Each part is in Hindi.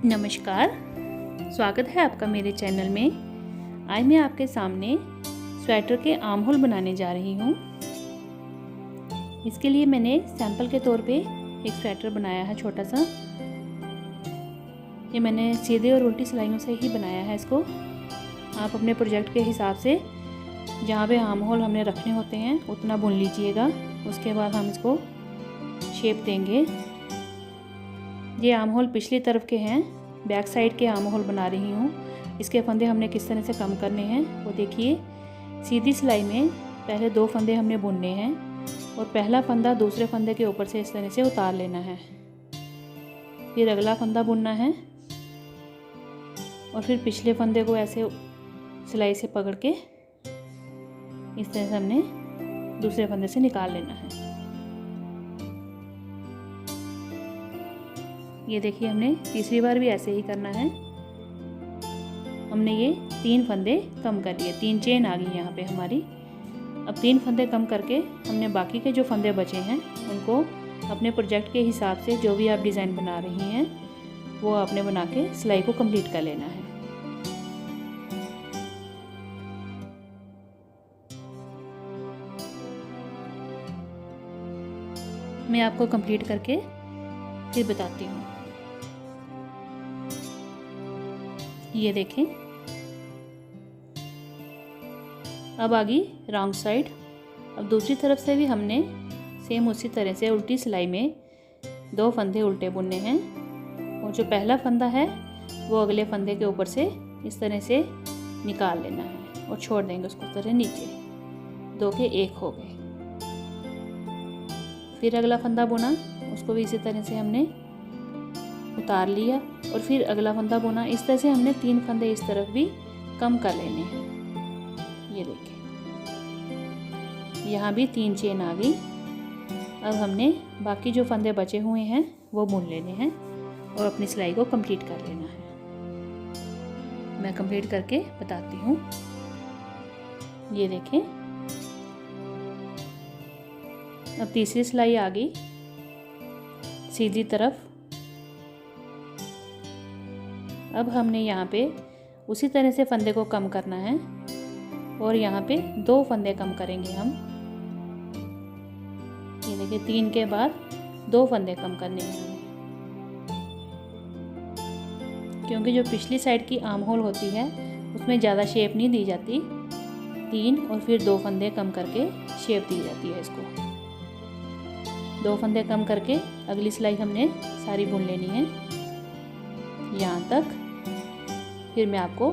नमस्कार, स्वागत है आपका मेरे चैनल में। आज मैं आपके सामने स्वेटर के आर्म होल बनाने जा रही हूँ। इसके लिए मैंने सैंपल के तौर पे एक स्वेटर बनाया है छोटा सा। ये मैंने सीधे और उल्टी सिलाइयों से ही बनाया है इसको। आप अपने प्रोजेक्ट के हिसाब से जहाँ पे आर्म होल हमने रखने होते हैं उतना बुन लीजिएगा। उसके बाद हम इसको शेप देंगे। ये आर्म होल पिछली तरफ के हैं, बैक साइड के आर्म होल बना रही हूँ। इसके फंदे हमने किस तरह से कम करने हैं वो देखिए। सीधी सिलाई में पहले 2 फंदे हमने बुनने हैं और पहला फंदा दूसरे फंदे के ऊपर से इस तरह से उतार लेना है। फिर अगला फंदा बुनना है और फिर पिछले फंदे को ऐसे सिलाई से पकड़ के इस तरह से हमने दूसरे फंदे से निकाल लेना है। ये देखिए, हमने तीसरी बार भी ऐसे ही करना है। हमने ये 3 फंदे कम कर लिए, 3 चेन आ गई यहाँ पे हमारी। अब 3 फंदे कम करके हमने बाकी के जो फंदे बचे हैं उनको अपने प्रोजेक्ट के हिसाब से जो भी आप डिज़ाइन बना रही हैं वो आपने बना के सिलाई को कंप्लीट कर लेना है। मैं आपको कंप्लीट करके फिर बताती हूँ। ये देखें, अब आ गई रॉन्ग साइड। अब दूसरी तरफ से भी हमने सेम उसी तरह से उल्टी सिलाई में 2 फंदे उल्टे बुनने हैं और जो पहला फंदा है वो अगले फंदे के ऊपर से इस तरह से निकाल लेना है और छोड़ देंगे उसको तरह नीचे। 2 के 1 हो गए। फिर अगला फंदा बुना, उसको भी इसी तरह से हमने उतार लिया और फिर अगला फंदा बुना। इस तरह से हमने 3 फंदे इस तरफ भी कम कर लेने हैं। ये देखिए, यहाँ भी 3 चेन आ गई। अब हमने बाकी जो फंदे बचे हुए हैं वो बुन लेने हैं और अपनी सिलाई को कंप्लीट कर लेना है। मैं कंप्लीट करके बताती हूँ। ये देखें, अब तीसरी सिलाई आ गई सीधी तरफ। अब हमने यहाँ पे उसी तरह से फंदे को कम करना है और यहाँ पे 2 फंदे कम करेंगे हम। ये देखिए, 3 के बाद 2 फंदे कम करने हैं हमें, क्योंकि जो पिछली साइड की आर्म होल होती है उसमें ज़्यादा शेप नहीं दी जाती। 3 और फिर 2 फंदे कम करके शेप दी जाती है इसको। 2 फंदे कम करके अगली सिलाई हमने सारी बुन लेनी है यहाँ तक। फिर मैं आपको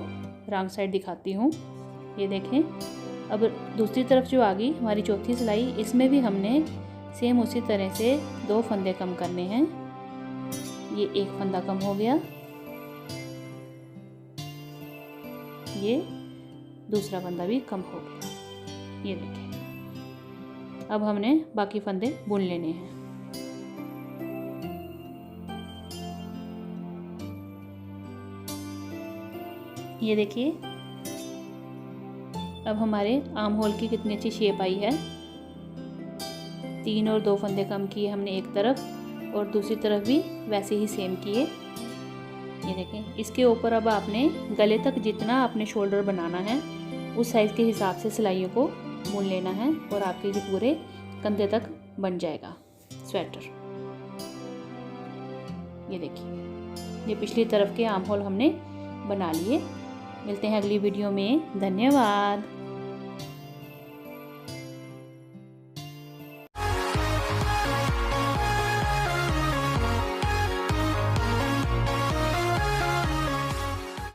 रॉन्ग साइड दिखाती हूँ। ये देखें, अब दूसरी तरफ जो आ गई हमारी चौथी सिलाई, इसमें भी हमने सेम उसी तरह से 2 फंदे कम करने हैं। ये 1 फंदा कम हो गया, ये दूसरा फंदा भी कम हो गया। ये देखें, अब हमने बाकी फंदे बुन लेने हैं। ये देखिए, अब हमारे आर्म होल की कितनी अच्छी शेप आई है। 3 और 2 फंदे कम किए हमने एक तरफ और दूसरी तरफ भी वैसे ही सेम किए। ये देखें, इसके ऊपर अब आपने गले तक जितना आपने शोल्डर बनाना है उस साइज़ के हिसाब से सिलाइयों को बुन लेना है और आपके ये पूरे कंधे तक बन जाएगा स्वेटर। ये देखिए, ये पिछली तरफ के आर्म होल हमने बना लिए। मिलते हैं अगली वीडियो में। धन्यवाद।